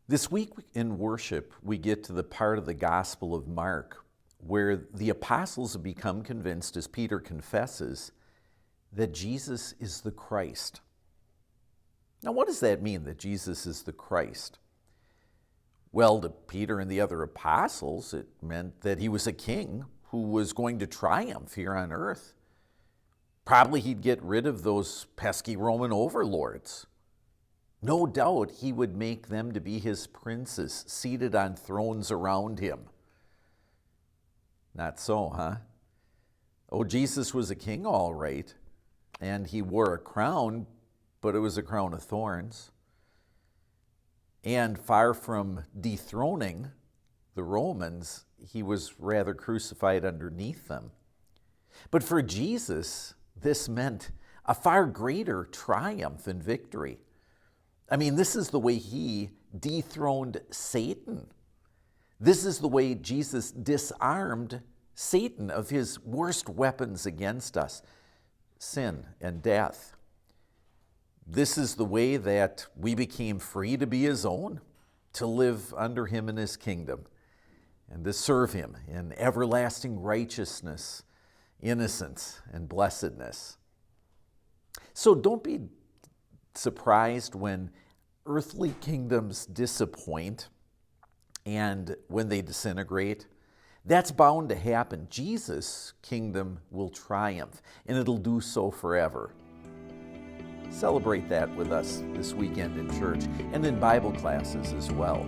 This week in worship, we get to the part of the Gospel of Mark where the apostles have become convinced, as Peter confesses, that Jesus is the Christ. Now, what does that mean, that Jesus is the Christ? Well, to Peter and the other apostles, it meant that he was a king who was going to triumph here on earth. Probably he'd get rid of those pesky Roman overlords. No doubt he would make them to be his princes, seated on thrones around him. Not so, huh? Oh, Jesus was a king, all right, and he wore a crown, but it was a crown of thorns. And far from dethroning the Romans, he was rather crucified underneath them. But for Jesus, this meant a far greater triumph and victory. I mean, this is the way he dethroned Satan. This is the way Jesus disarmed Satan of his worst weapons against us, sin and death. This is the way that we became free to be his own, to live under him in his kingdom, and to serve him in everlasting righteousness, innocence, and blessedness. So don't be surprised when earthly kingdoms disappoint and when they disintegrate. That's bound to happen. Jesus' kingdom will triumph, and it'll do so forever. Celebrate that with us this weekend in church and in Bible classes as well.